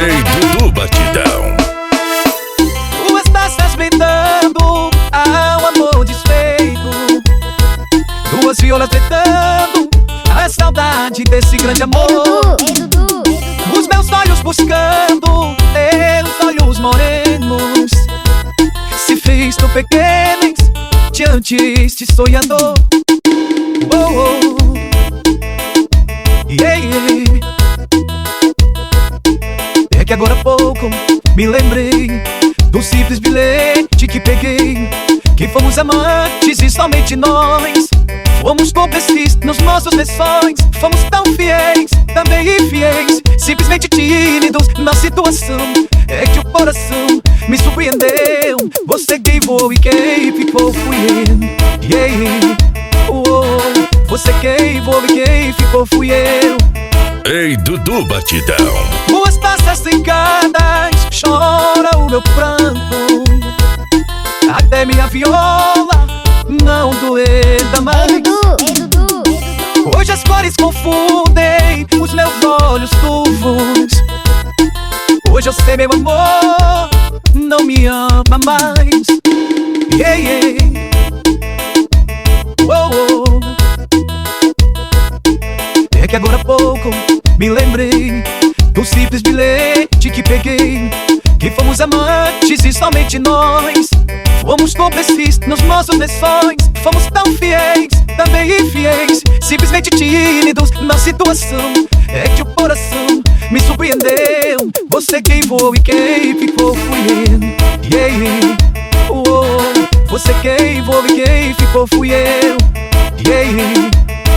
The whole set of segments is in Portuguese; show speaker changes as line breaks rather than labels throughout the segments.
Ei, Dudu Batidão.
Duas taças brindando ao amor desfeito, duas violas tretando a saudade desse grande amor. Os meus olhos buscando teus olhos morenos, se fez tão pequenos diante este sonhador. Oh, oh. Yeah, yeah. É que agora há pouco me lembrei do simples bilhete que peguei, que fomos amantes e somente nós fomos cúmplices nos nossos lições. Fomos tão fiéis, também infiéis, simplesmente tímidos na situação. É que o coração me surpreendeu. Você quem voou e quem ficou fui eu. Yeah. Oh, você quem voou e quem ficou fui eu.
Ei, Dudu Batidão.
Duas taças trincadas, chora o meu pranto, até minha viola não doeda mais. Hoje as cores confundem os meus olhos turvos. Hoje eu sei, meu amor não me ama mais. Yeah, yeah. Oh, oh. É que agora há pouco me lembrei do simples bilhete que peguei, que fomos amantes e somente nós fomos cúmplices nos nossos lições. Fomos tão fiéis, também infiéis, simplesmente tímidos na situação. É que o coração me surpreendeu. Você quem voou e quem ficou fui eu. Yeah. Oh, você quem voou e quem ficou fui eu. Yeah.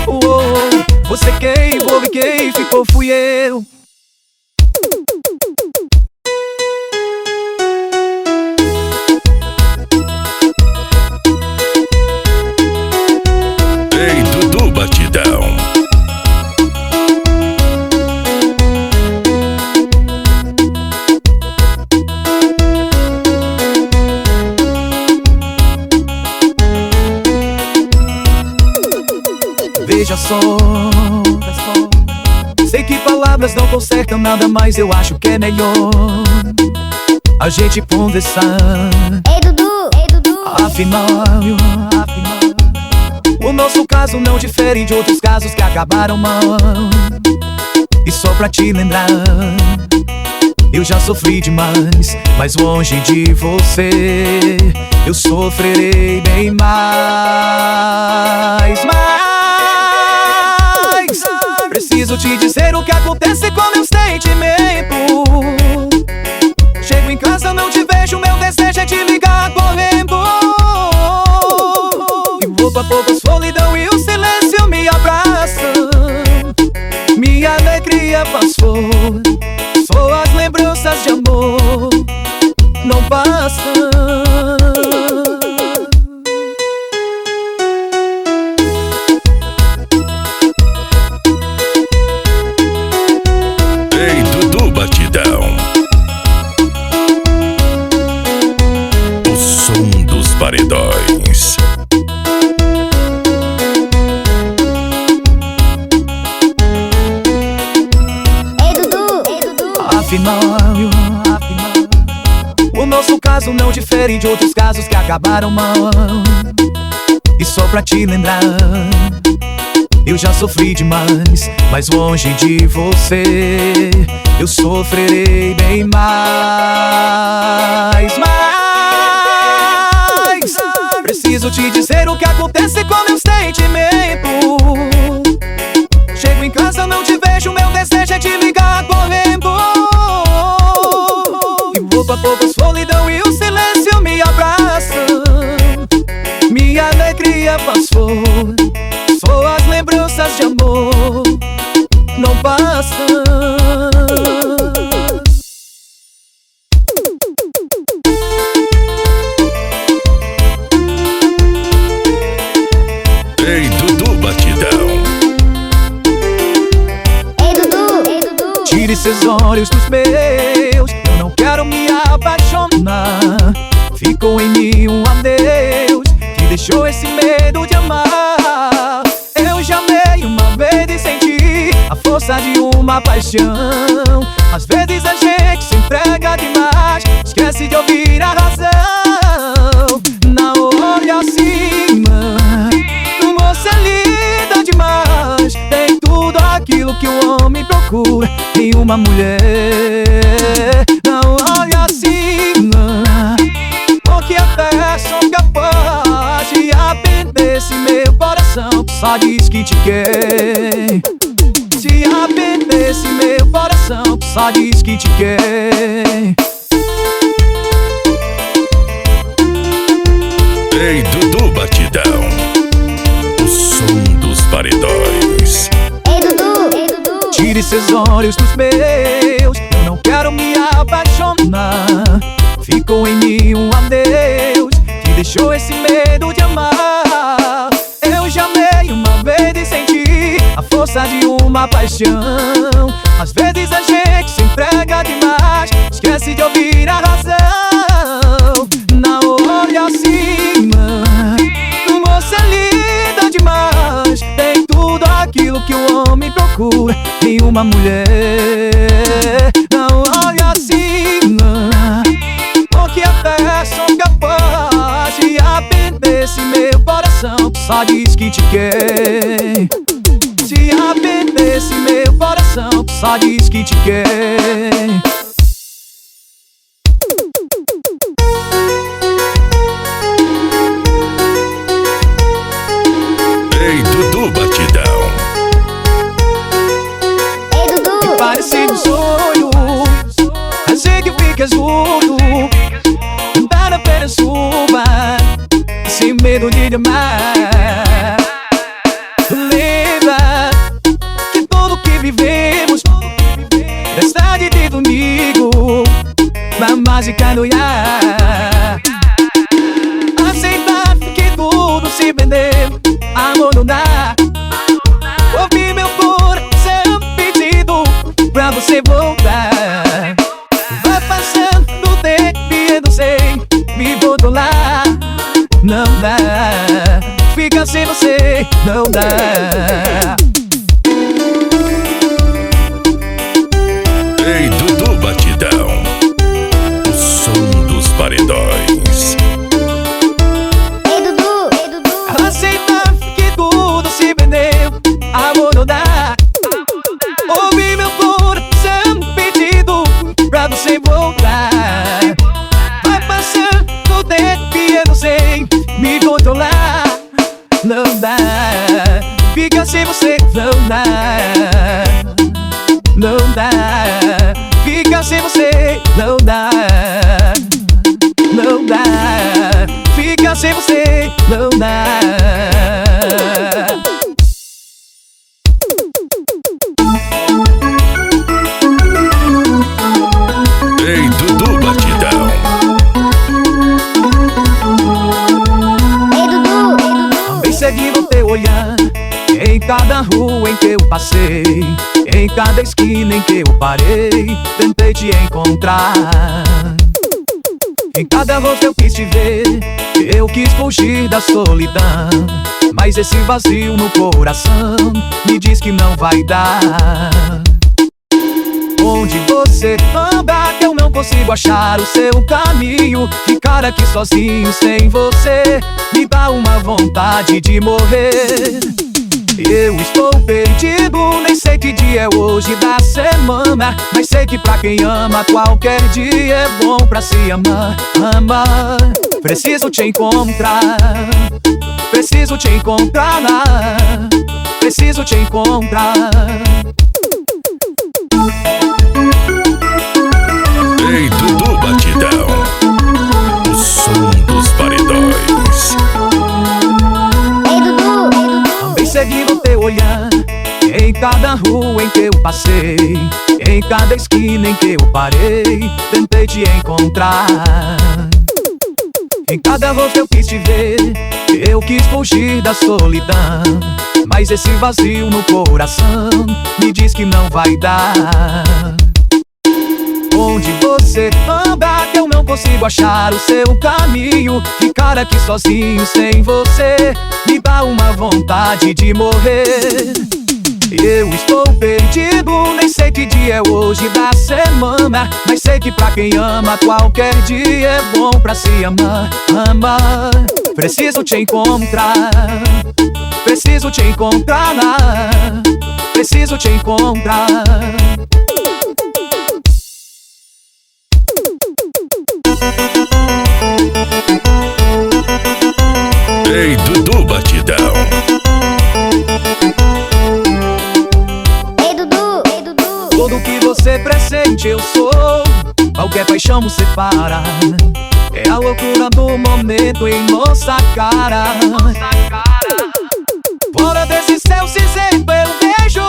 Oh, você quem voou e quem ficou fui eu.
Ei, Dudu Batidão.
Veja só, sei que palavras não consertam nada, mas eu acho que é melhor a gente conversar.
Ei, Dudu.
Afinal, o nosso caso não difere de outros casos que acabaram mal. E só pra te lembrar, eu já sofri demais, mas longe de você eu sofrerei bem mais. Preciso te dizer o que acontece com meu sentimento. Chego em casa, não te vejo, meu desejo é te ligar correndo. E pouco a pouco a solidão e o silêncio me abraçam. Minha alegria passou, só as lembranças de amor não passam.
Ei, Dudu Batidão. O som dos paredões.
Ei, Dudu.
Afinal, o nosso caso não difere de outros casos que acabaram mal. E só pra te lembrar, eu já sofri demais, mas longe de você eu sofrerei bem mais. Preciso te dizer o que acontece com meu sentimento. Chego em casa, não te vejo, meu desejo é te ligar correndo. E pouco a pouco a solidão e o silêncio me abraçam. Minha alegria passou, só as lembranças de amor não passam.
Ei, Dudu Batidão.
Ei, Dudu.
Tire seus olhos dos meus, eu não quero me apaixonar. Ficou em mim um adeus que deixou esse medo de amar. Eu já amei uma vez e senti força de uma paixão. Às vezes a gente se entrega demais, esquece de ouvir a razão. Não olhe acima, você é linda demais. Tem tudo aquilo que o homem procura em uma mulher. Não olhe acima, porque até sou capaz de arrepender se meu coração só diz que te quer. Se arrepender se meu coração só diz que te quer.
Ei, Dudu Batidão, o som dos paredões.
Ei, Dudu.
Tire seus olhos dos meus, eu não quero me apaixonar. Ficou em mim um adeus que deixou esse medo de amar. Eu já amei uma vez e senti a força de uma paixão. Às vezes a gente se entrega demais, esquece de ouvir a razão. Não olhe acima, você é linda demais. Tem tudo aquilo que o homem procura em uma mulher. Não olhe acima, porque até sou capaz de arrepender se meu coração só diz que te quer. Se arrepender se meu coração só diz que te quer.
Ei, Dudu Batidão.
Ei, Dudu.
Parece um sonho, assim que fica junto, andar apenas uma, sem medo de amar. Lembra que tudo que vivemos desta de domingo, vamos se canoiar. Aceitar que tudo se perdeu, amor não dá. Ouvir meu coração pedido pra você voltar. Vai passando o tempo e eu não sei me controlar. Não dá, fica sem você, não dá.
Ei, Dudu Batidão, o som dos paredões.
Ei, Dudu.
Aceitar que tudo se perdeu, amor não dá. Ouvir meu coração pedido pra você voltar. Vai passando o tempo e eu não sei me controlar. Não dá, fica sem você, não dá. Não dá, fica sem você, não dá. Não dá, fica sem você, não dá.
Ei, Dudu Batidão.
Ei, Dudu.
Também segui no teu olhar, em cada rua em que eu passei, em cada esquina em que eu parei, tentei te encontrar. Em cada rosto eu quis te ver, eu quis fugir da solidão, mas esse vazio no coração me diz que não vai dar. Onde você anda que eu não consigo achar o seu caminho? Ficar aqui sozinho sem você me dá uma vontade de morrer. Eu estou perdido, nem sei que dia é hoje da semana, mas sei que pra quem ama qualquer dia é bom pra se amar. Amar, preciso te encontrar, preciso te encontrar, preciso te encontrar.
Ei, Dudu Batidão, o som dos paredões.
Ei, Dudu.
Também segui no teu olhar, em cada rua em que eu passei, em cada esquina em que eu parei, tentei te encontrar. Em cada rosto eu quis te ver, eu quis fugir da solidão, mas esse vazio no coração me diz que não vai dar. Onde você anda que eu não consigo achar o seu caminho? Ficar aqui sozinho sem você me dá uma vontade de morrer. Eu estou perdido, nem sei que dia é hoje da semana, mas sei que pra quem ama qualquer dia é bom pra se amar. Amar. Preciso te encontrar, preciso te encontrar, preciso te encontrar.
Ei, Dudu Batidão.
Ei, Dudu, ei, Dudu.
Tudo que você pressente eu sou, qualquer paixão nos separa. É a loucura do momento em nossa cara. Fora desse céu cinzento eu vejo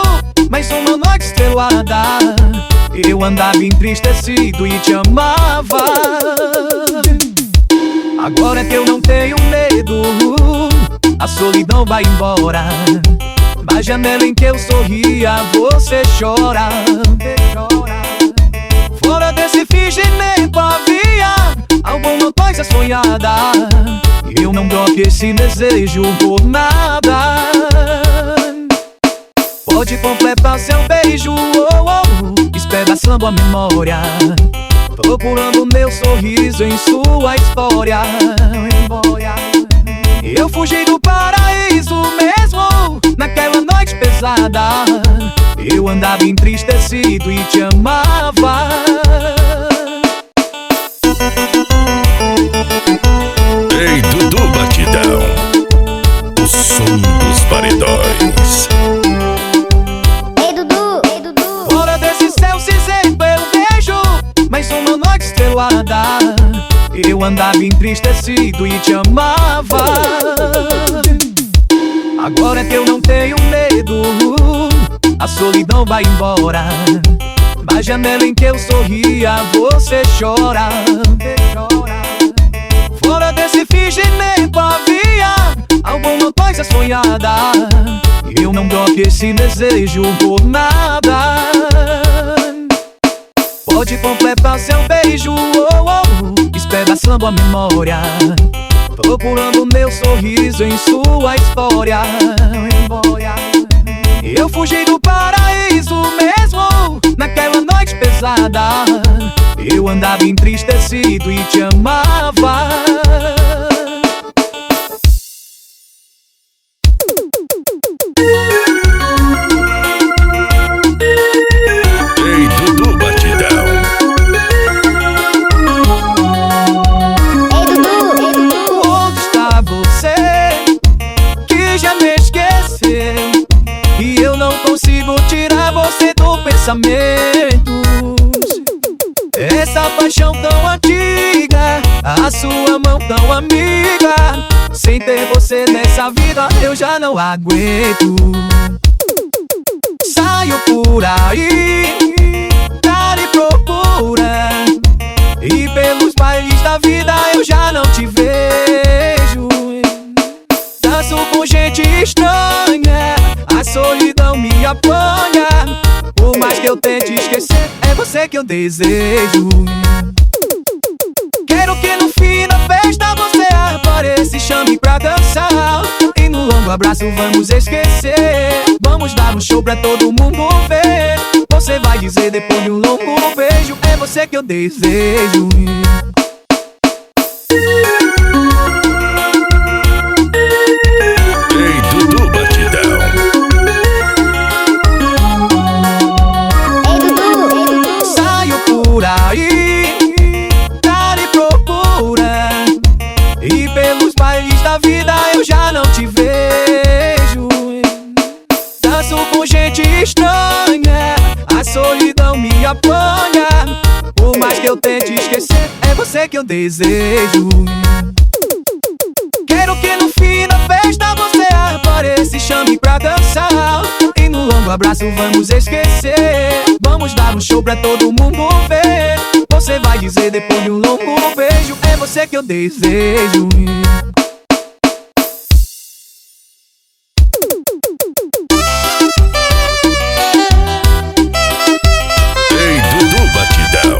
mais uma noite estrelada. Eu andava entristecido e te amava. Agora é que eu não tenho medo, a solidão vai embora. Na janela em que eu sorria, você chora. Fora desse fingimento havia alguma coisa sonhada. Eu não troco esse desejo por nada. Pode completar seu beijo, despedaçando a memória, procurando meu sorriso em sua história. Eu fugi do paraíso mesmo naquela noite pesada. Eu andava entristecido e te amava.
Ei, Dudu Batidão. O som dos paredões.
Ei, Dudu, ei, Dudu.
Fora desse céu cinzento eu vejo mais uma noite estrelada. Eu andava entristecido e te amava. Agora é que eu não tenho medo, a solidão vai embora. Na janela em que eu sorria, você chora. Fora desse fingimento havia alguma coisa sonhada. Eu não troco esse desejo por nada. Pode completar seu beijo, despedaçando a memória, procurando meu sorriso em sua história. Eu fugi do paraíso mesmo naquela noite pesada. Eu andava entristecido e te amava.
Ei, Dudu Batidão.
Ei, Dudu, ei, Dudu.
Onde está você que já me esqueceu? E eu não consigo tirar você do pensamento. Essa paixão tão antiga, a sua mão tão amiga. Sem ter você nessa vida eu já não aguento. Saio por aí, cara e procura, e pelos bailes da vida eu já não te vejo. Danço com gente estranha, a solidão me apanha. Por mais que eu tente esquecer, é você que eu desejo. Quero que no fim da festa você apareça e chame pra dançar. E no longo abraço vamos esquecer. Vamos dar um show pra todo mundo ver. Você vai dizer depois de um longo beijo, é você que eu desejo.
Ei, Dudu Batidão.
Ei, Dudu, ei, Dudu.
Saio por aí, cara e procura, e pelos bailes da vida eu já não te vejo. Danço com gente estranha, a solidão me apanha. Por mais que eu tente esquecer, é você que eu desejo. Quero que no fim da festa você apareça e chame pra dançar. E no longo abraço vamos esquecer. Vamos dar um show pra todo mundo ver. Você vai dizer depois de um longo beijo, é você que eu desejo.
Ei, Dudu Batidão.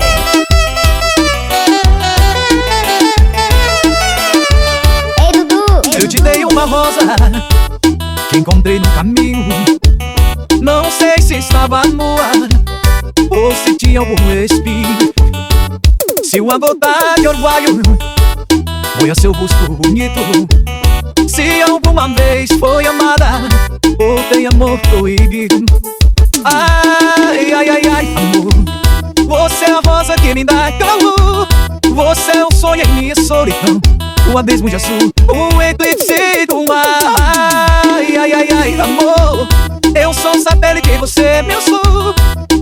Ei, Dudu, ei,
Eu te dei uma rosa que encontrei no caminho. Não estava no ar ou se tinha algum espinho. Se uma gota de orvalho foi a seu busto bonito, se alguma vez foi amada ou tem amor proibido. Ai, ai, ai, ai, amor, você é a rosa que me dá calor. Você é o sonho em minha solidão, o abismo de azul, o eclipse do mar. Ai, ai, ai, ai, amor, eu sou o satélite e você é meu sol,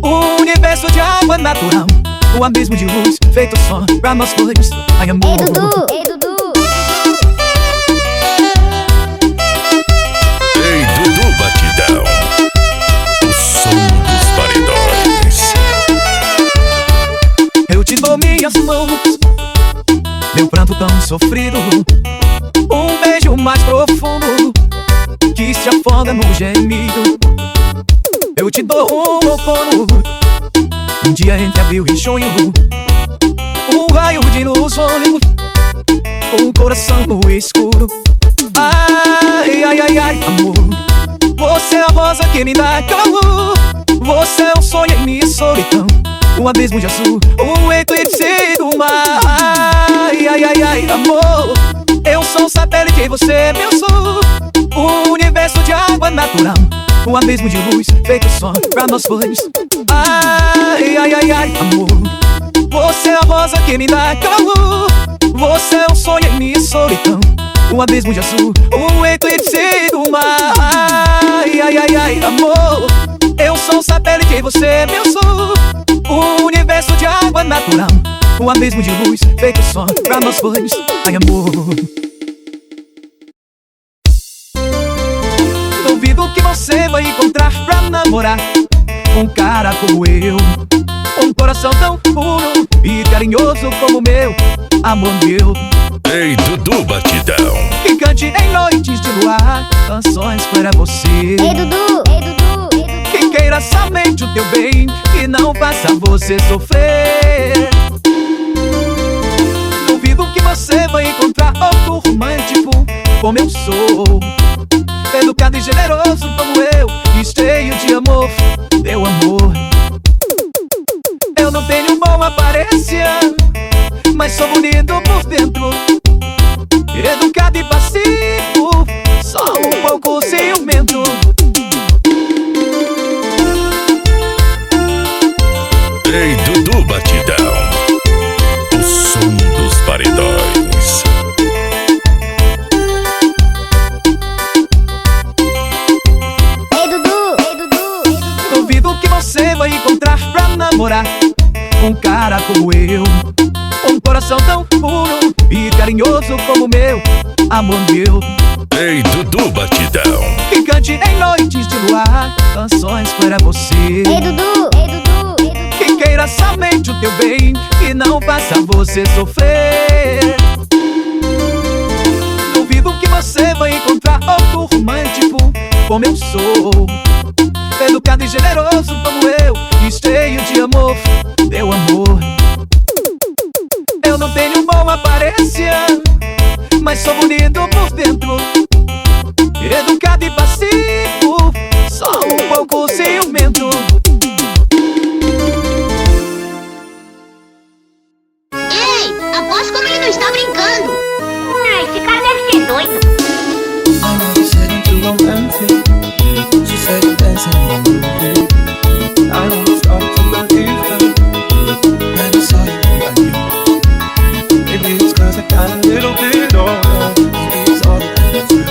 o universo de água natural, o abismo de luz, feito só pra nós dois. Ai, amor.
Ei, Dudu, ei, Dudu.
Ei, Dudu Batidão, o som dos paredões.
Eu te dou minhas mãos, meu pranto tão sofrido, um beijo mais profundo que se afoga no gemido. Eu te dou um outono, um dia entre abril e junho, um raio de luz olho, um coração no escuro. Ai, ai, ai, ai, amor, você é a rosa que me dá calor. Você é o sonho em minha solidão, o abismo de azul, o eclipse do mar. Ai, ai, ai, ai, amor, eu sou o satélite e você é meu sol, o universo de água natural, o abismo de luz, feito só pra nós dois. Ai, ai, ai, ai, amor, você é a rosa que me dá calor. Você é o sonho em minha solidão, o abismo de azul, o eclipse do mar. Ai, ai, ai, ai, amor, eu sou o satélite e você é meu sol, o universo de água natural, o abismo de luz, feito só pra nós dois. Ai, amor. Duvido que você vai encontrar pra namorar um cara como eu, um coração tão puro e carinhoso como o meu, amor meu.
Ei, Dudu Batidão,
Que cante em noites de luar canções para você.
Ei, Dudu, ei, Dudu, ei, Dudu.
Que queira somente o teu bem e não faça você sofrer. Duvido que você vai encontrar outro romântico como eu sou, educado e generoso como eu, e cheio de amor, meu amor. Eu não tenho boa aparência, mas sou bonito por dentro, educado e passivo, só um pouco ciumento.
ei, Dudu Batidão, o som dos paredões.
Ei, Dudu, ei, Dudu, ei, Dudu.
Duvido que você vai encontrar pra namorar um cara como eu, um coração tão puro e carinhoso como o meu, amor meu.
Ei, Dudu Batidão,
Que cante em noites de luar canções para você.
Ei, Dudu, ei, Dudu, ei, Dudu.
Que queira somente o teu bem e não faça você sofrer. Duvido que você vai encontrar outro romântico como eu sou, educado e generoso como eu, e cheio de amor, meu amor. Eu não tenho boa aparência, mas sou bonito por dentro, educado e passivo, só um pouco ciumento.
Ei, aposto como ele não está brincando. Esse cara deve ser doido.
I know you said I'm too romantic. She said you're dancing on the beat. I know it's hard to believe her. Man, I saw you and you. Maybe it's 'cause I got a little bit older. Maybe it's all the energy.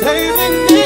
saving me.